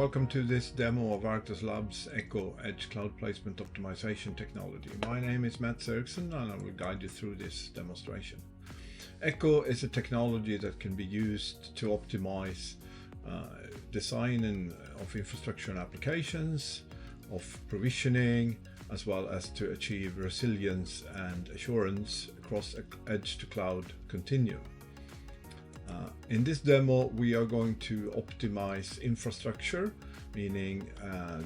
welcome to this demo of Arctos Labs Echo Edge Cloud Placement Optimization technology. My name is Mats Eriksson and I will guide you through this demonstration. Echo is a technology that can be used to optimize design of infrastructure and applications, of provisioning, as well as to achieve resilience and assurance across edge to cloud continuum. In this demo, we are going to optimize infrastructure, meaning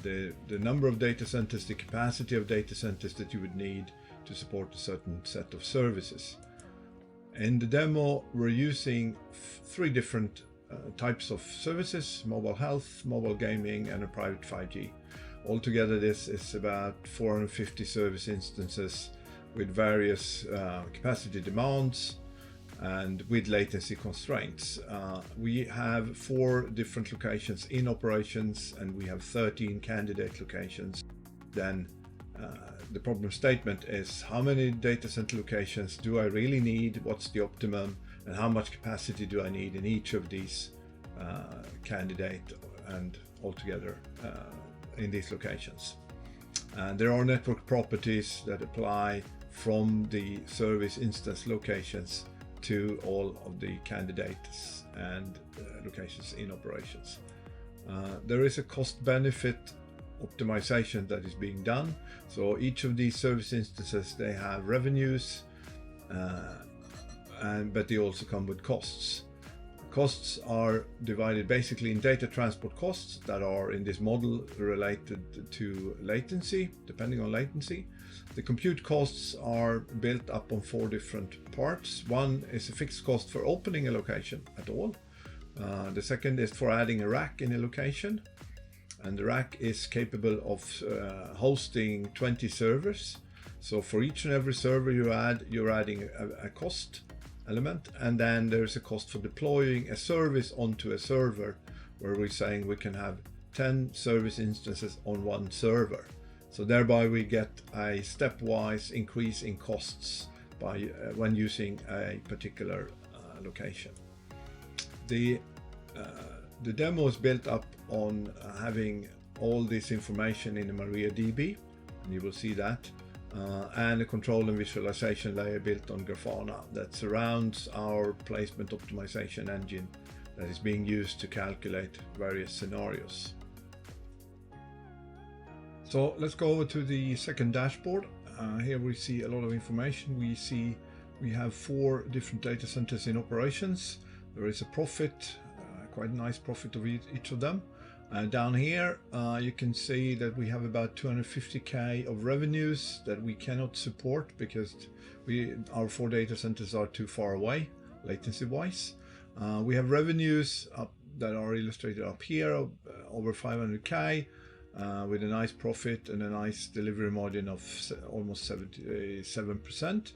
the number of data centers, the capacity of data centers that you would need to support a certain set of services. In the demo, we're using three different types of services: mobile health, mobile gaming, and a private 5G. Altogether, this is about 450 service instances with various capacity demands and with latency constraints. We have 4 different locations in operations and we have 13 candidate locations. Then the problem statement is, how many data center locations do I really need? What's the optimum? And how much capacity do I need in each of these candidate and altogether in these locations? And there are network properties that apply from the service instance locations to all of the candidates and locations in operations. There is a cost-benefit optimization that is being done. So each of these service instances, they have revenues, but they also come with costs. Costs are divided basically in data transport costs that are in this model related to latency, depending on latency. The compute costs are built up on 4 different parts. One is a fixed cost for opening a location at all. The second is for adding a rack in a location. And the rack is capable of hosting 20 servers. So for each and every server you're adding a cost element. And then there's a cost for deploying a service onto a server, where we're saying we can have 10 service instances on one server. So thereby we get a stepwise increase in costs when using a particular location. The demo is built up on having all this information in a MariaDB, and you will see that, and a control and visualization layer built on Grafana that surrounds our placement optimization engine that is being used to calculate various scenarios. So let's go over to the second dashboard. Here we see a lot of information. We have 4 different data centers in operations. There is a profit, quite a nice profit of each of them. Down here you can see that we have about 250k of revenues that we cannot support because our 4 data centers are too far away latency wise. We have revenues that are illustrated up here, over 500k. With a nice profit and a nice delivery margin of almost 77%.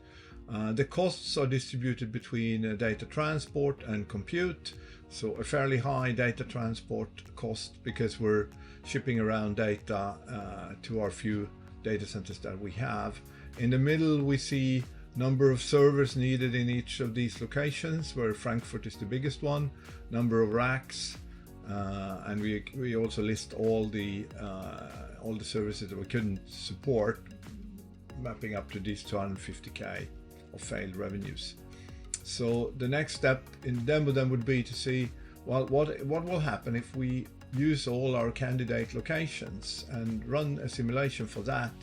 The costs are distributed between data transport and compute. So a fairly high data transport cost because we're shipping around data to our few data centers that we have. In the middle we see number of servers needed in each of these locations, where Frankfurt is the biggest one, number of racks, and we also list all the services that we couldn't support, mapping up to these 250k of failed revenues. So the next step in the demo then would be to see, well, what will happen if we use all our candidate locations and run a simulation for that,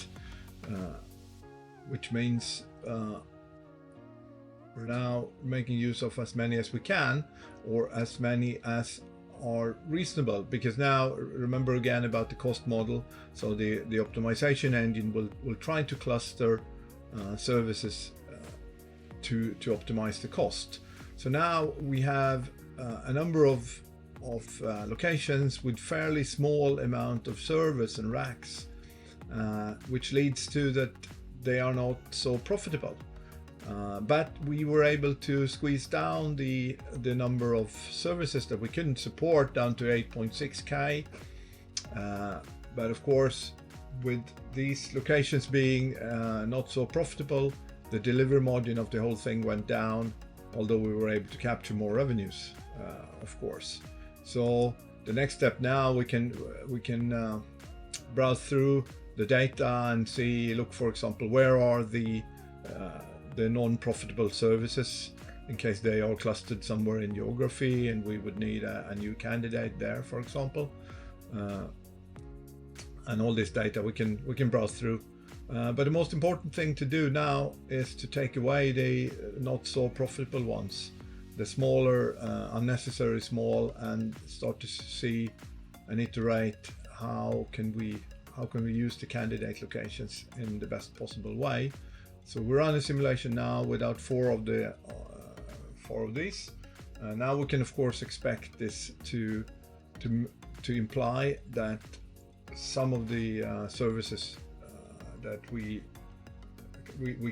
which means we're now making use of as many as we can, or as many as are reasonable, because now remember again about the cost model. So the optimization engine will try to cluster services to optimize the cost. So now we have a number of locations with fairly small amount of servers and racks, which leads to that they are not so profitable. But we were able to squeeze down the number of services that we couldn't support down to 8.6k. But of course, with these locations being not so profitable, the delivery margin of the whole thing went down, although we were able to capture more revenues, of course. So the next step now, we can browse through the data and see, look, for example, where are the non-profitable services, in case they are clustered somewhere in geography and we would need a new candidate there, for example. And all this data we can browse through. But the most important thing to do now is to take away the not so profitable ones, the smaller, unnecessary small, and start to see and iterate how can we use the candidate locations in the best possible way. So we run a simulation now without four of these. Now we can of course expect this to imply that some of the services that we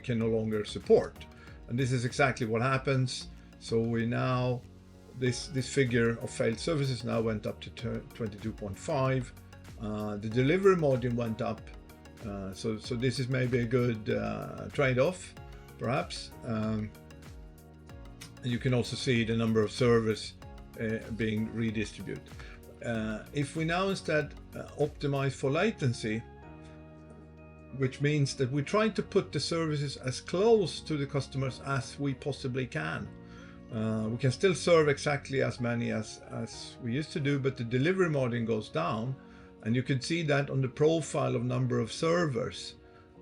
can no longer support, and this is exactly what happens. So we now, this figure of failed services now went up to 22.5. The delivery margin went up, so this is maybe a good trade-off, perhaps. You can also see the number of servers being redistributed. If we now instead optimize for latency, which means that we try to put the services as close to the customers as we possibly can. We can still serve exactly as many as we used to do, but the delivery margin goes down, and you can see that on the profile of number of servers.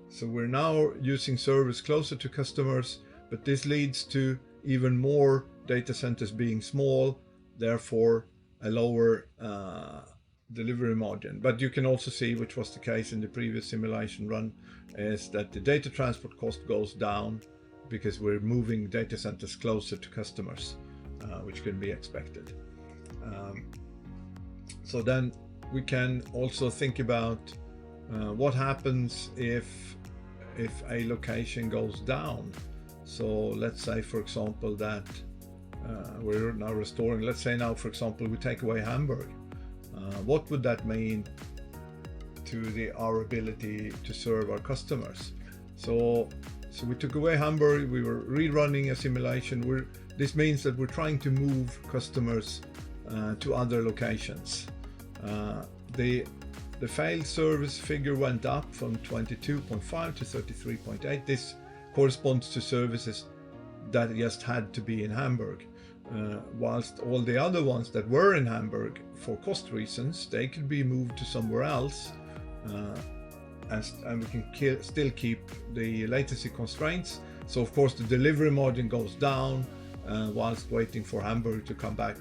So we're now using servers closer to customers, but this leads to even more data centers being small, therefore a lower delivery margin. But you can also see, which was the case in the previous simulation run, is that the data transport cost goes down because we're moving data centers closer to customers, which can be expected. So then we can also think about what happens if a location goes down. So let's say, for example, that we're now restoring, let's say now, for example, we take away Hamburg. What would that mean to our ability to serve our customers? So we took away Hamburg, we were rerunning a simulation. This means that we're trying to move customers to other locations. The failed service figure went up from 22.5 to 33.8. This corresponds to services that just had to be in Hamburg. Whilst all the other ones that were in Hamburg for cost reasons, they could be moved to somewhere else, and we can still keep the latency constraints. So of course the delivery margin goes down whilst waiting for Hamburg to come back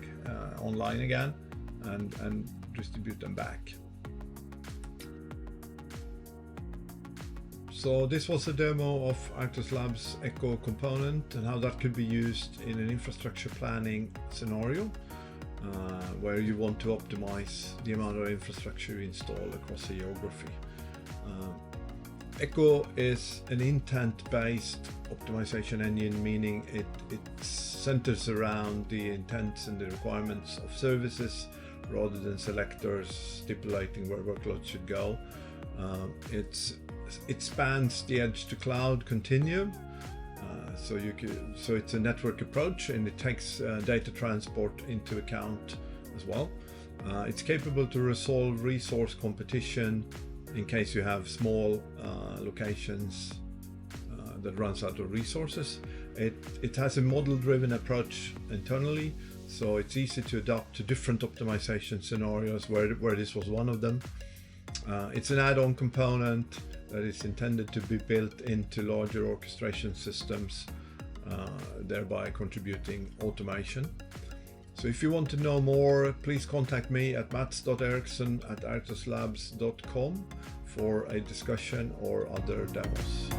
online again and distribute them back. So this was a demo of Arctos Labs Echo component and how that could be used in an infrastructure planning scenario where you want to optimize the amount of infrastructure you install across a geography. Echo is an intent-based optimization engine, meaning it centers around the intents and the requirements of services rather than selectors stipulating where workloads should go. It spans the edge to cloud continuum, so it's a network approach, and it takes data transport into account as well. It's capable to resolve resource competition in case you have small locations that runs out of resources. It has a model-driven approach internally, so it's easy to adapt to different optimization scenarios where this was one of them. It's an add-on component that is intended to be built into larger orchestration systems, thereby contributing automation. So if you want to know more, please contact me at mats.eriksson@arctoslabs.com for a discussion or other demos.